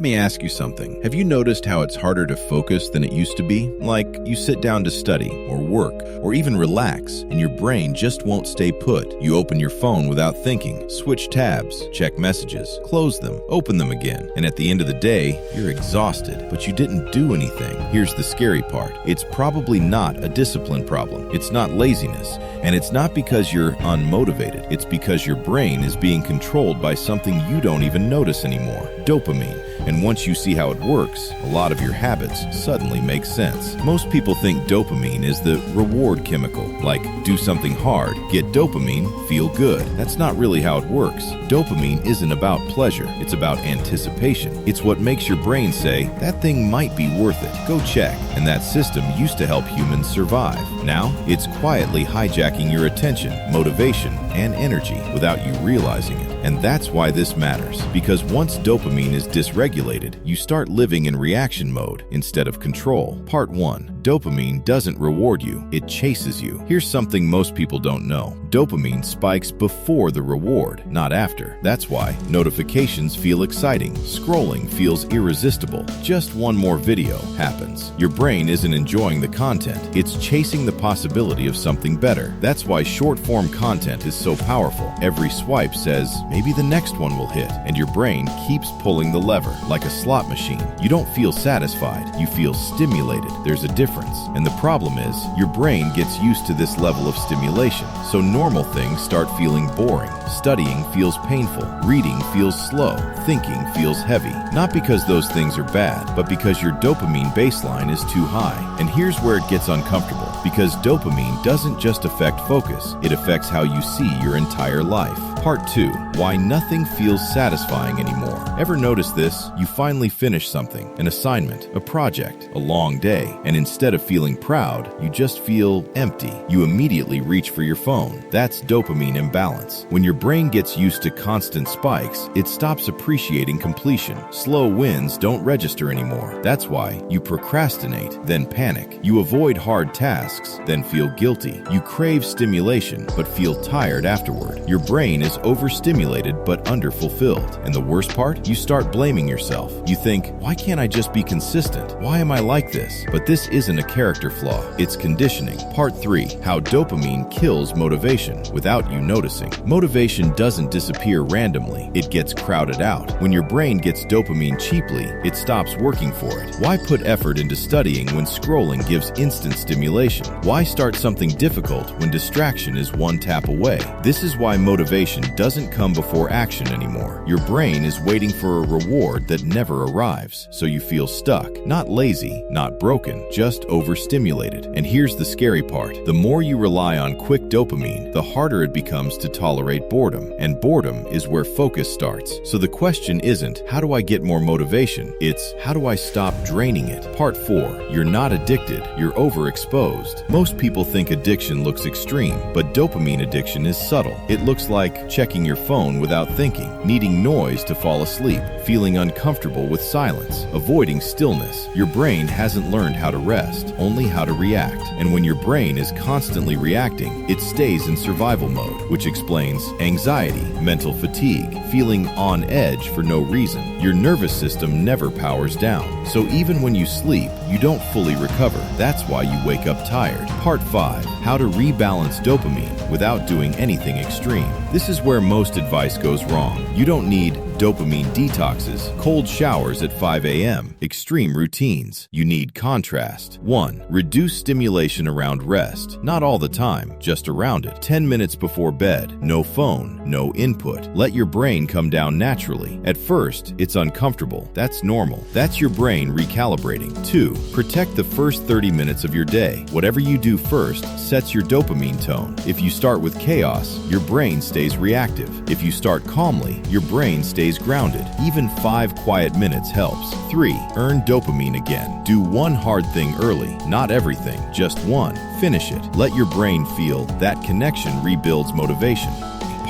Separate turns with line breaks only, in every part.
Let me ask you something. Have you noticed how it's harder to focus than it used to be? Like, you sit down to study, or work, or even relax, and your brain just won't stay put. You open your phone without thinking, switch tabs, check messages, close them, open them again, and at the end of the day, you're exhausted, but you didn't do anything. Here's the scary part. It's probably not a discipline problem. It's not laziness, and it's not because you're unmotivated. It's because your brain is being controlled by something you don't even notice anymore: dopamine. And once you see how it works, a lot of your habits suddenly make sense. Most people think dopamine is the reward chemical, like do something hard, get dopamine, feel good. That's not really how it works. Dopamine isn't about pleasure, it's about anticipation. It's what makes your brain say, that thing might be worth it, go check. And that system used to help humans survive. Now, it's quietly hijacking your attention, motivation, and energy without you realizing it. And that's why this matters, because once dopamine is dysregulated, you start living in reaction mode instead of control. Part 1. Dopamine doesn't reward you, it chases you. Here's something most people don't know. Dopamine spikes before the reward, not after. That's why notifications feel exciting, scrolling feels irresistible. Just one more video happens. Your brain isn't enjoying the content, it's chasing the possibility of something better. That's why short-form content is so powerful. Every swipe says, maybe the next one will hit, and your brain keeps pulling the lever like a slot machine. You don't feel satisfied, you feel stimulated. There's a difference. And the problem is, your brain gets used to this level of stimulation, so normal things start feeling boring. Studying feels painful, reading feels slow, thinking feels heavy. Not because those things are bad, but because your dopamine baseline is too high. And here's where it gets uncomfortable, because dopamine doesn't just affect focus, it affects how you see your entire life. Part 2. Why nothing feels satisfying anymore. Ever notice this? You finally finish something, an assignment, a project, a long day, and instead of feeling proud, you just feel empty. You immediately reach for your phone. That's dopamine imbalance. When your brain gets used to constant spikes, it stops appreciating completion. Slow wins don't register anymore. That's why you procrastinate, then panic. You avoid hard tasks, then feel guilty. You crave stimulation, but feel tired afterward. Your brain is overstimulated but underfulfilled. And the worst part? You start blaming yourself. You think, why can't I just be consistent? Why am I like this? But this isn't a character flaw. It's conditioning. Part 3. How dopamine kills motivation without you noticing. Motivation doesn't disappear randomly. It gets crowded out. When your brain gets dopamine cheaply, it stops working for it. Why put effort into studying when scrolling gives instant stimulation? Why start something difficult when distraction is one tap away? This is why motivation doesn't come before action anymore. Your brain is waiting for a reward that never arrives, so you feel stuck. Not lazy, not broken, just overstimulated. And here's the scary part. The more you rely on quick dopamine, the harder it becomes to tolerate boredom. And boredom is where focus starts. So the question isn't, how do I get more motivation? It's, how do I stop draining it? Part 4. You're not addicted, you're overexposed. Most people think addiction looks extreme, but dopamine addiction is subtle. It looks like checking your phone without thinking, needing noise to fall asleep, feeling uncomfortable with silence, avoiding stillness. Your brain hasn't learned how to rest, only how to react. And when your brain is constantly reacting, it stays in survival mode, which explains anxiety, mental fatigue, feeling on edge for no reason. Your nervous system never powers down. So even when you sleep, you don't fully recover. That's why you wake up tired. Part 5. How to rebalance dopamine without doing anything extreme. This is where most advice goes wrong. You don't need dopamine detoxes, cold showers at 5 a.m., extreme routines. You need contrast. 1. Reduce stimulation around rest. Not all the time, just around it. 10 minutes before bed. No phone, no input. Let your brain come down naturally. At first, it's uncomfortable. That's normal. That's your brain recalibrating. 2. Protect the first 30 minutes of your day. Whatever you do first sets your dopamine tone. If you start with chaos, your brain stays reactive. If you start calmly, your brain stays grounded. Even 5 quiet minutes helps. 3. Earn dopamine again. Do one hard thing early, not everything, just one. Finish it. Let your brain feel that connection rebuilds motivation.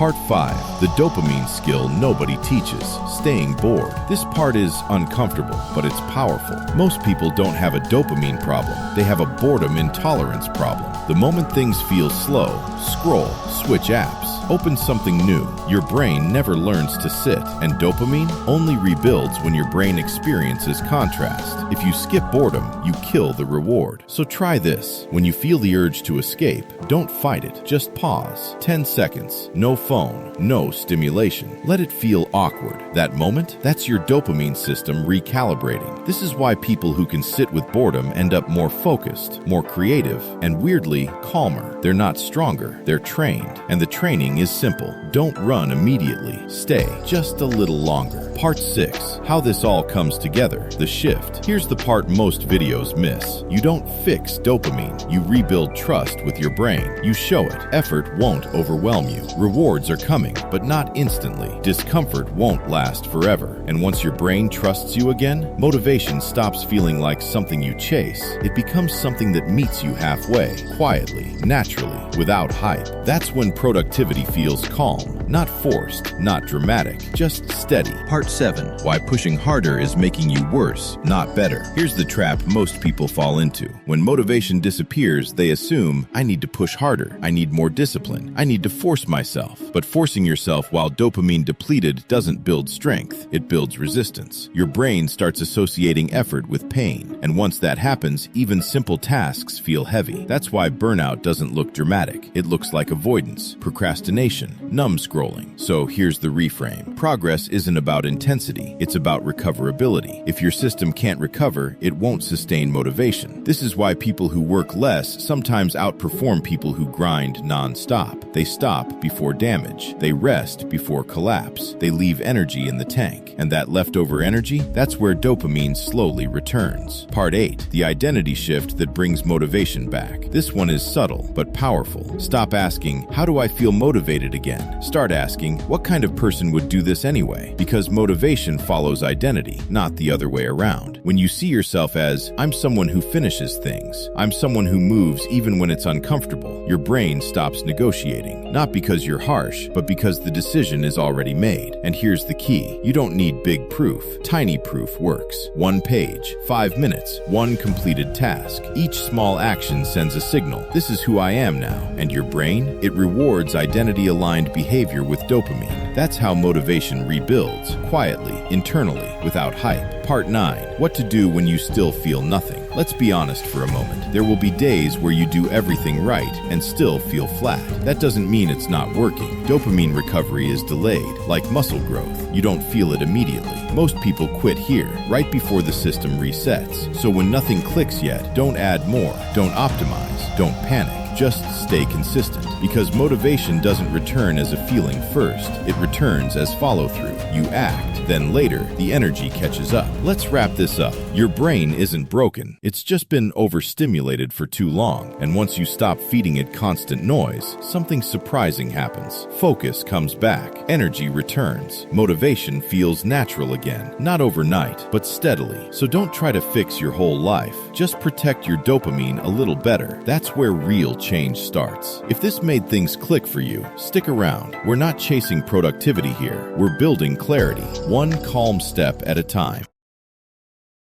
Part 5. The dopamine skill nobody teaches. Staying bored. This part is uncomfortable, but it's powerful. Most people don't have a dopamine problem. They have a boredom intolerance problem. The moment things feel slow, scroll, switch apps, open something new. Your brain never learns to sit, and dopamine only rebuilds when your brain experiences contrast. If you skip boredom, you kill the reward. So try this. When you feel the urge to escape, don't fight it. Just pause. 10 seconds. No phone. No stimulation. Let it feel awkward. That moment, that's your dopamine system recalibrating. This is why people who can sit with boredom end up more focused, more creative, and weirdly calmer. They're not stronger, they're trained. And the training is simple. Don't run immediately. Stay just a little longer. Part 6. How this all comes together. The shift. Here's the part most videos miss. You don't fix dopamine. You rebuild trust with your brain. You show it. Effort won't overwhelm you. Rewards are coming, but not instantly. Discomfort won't last forever. And once your brain trusts you again, motivation stops feeling like something you chase. It becomes something that meets you halfway, quietly, naturally, without hype. That's when productivity feels calm, not forced, not dramatic, just steady. Part 7. Why pushing harder is making you worse, not better. Here's the trap most people fall into. When motivation disappears, they assume, I need to push harder, I need more discipline, I need to force myself. But forcing yourself while dopamine depleted doesn't build strength, it builds resistance. Your brain starts associating effort with pain, and once that happens, even simple tasks feel heavy. That's why burnout doesn't look dramatic. It looks like avoidance, procrastination, scrolling. So here's the reframe. Progress isn't about intensity, it's about recoverability. If your system can't recover, it won't sustain motivation. This is why people who work less sometimes outperform people who grind non-stop. They stop before damage. They rest before collapse. They leave energy in the tank. And that leftover energy, that's where dopamine slowly returns. Part 8. The identity shift that brings motivation back. This one is subtle, but powerful. Stop asking, how do I feel motivated again? Start asking, what kind of person would do this anyway? Because motivation follows identity, not the other way around. When you see yourself as, I'm someone who finishes things, I'm someone who moves even when it's uncomfortable, your brain stops negotiating. Not because you're harsh, but because the decision is already made. And here's the key. You don't need big proof. Tiny proof works. 1 page, 5 minutes, 1 completed task. Each small action sends a signal. This is who I am now. And your brain? It rewards identity-aligned behavior with dopamine. That's how motivation rebuilds, quietly, internally, without hype. Part 9. What to do when you still feel nothing. Let's be honest for a moment. There will be days where you do everything right and still feel flat. That doesn't mean it's not working. Dopamine recovery is delayed, like muscle growth. You don't feel it immediately. Most people quit here, right before the system resets. So when nothing clicks yet, don't add more, don't optimize, don't panic. Just stay consistent, because motivation doesn't return as a feeling first. It returns as follow-through. You act, then later, the energy catches up. Let's wrap this up. Your brain isn't broken. It's just been overstimulated for too long. And once you stop feeding it constant noise, something surprising happens. Focus comes back. Energy returns. Motivation feels natural again. Not overnight, but steadily. So don't try to fix your whole life. Just protect your dopamine a little better. That's where real change starts. If this made things click for you, stick around. We're not chasing productivity here. We're building clarity, one calm step at a time.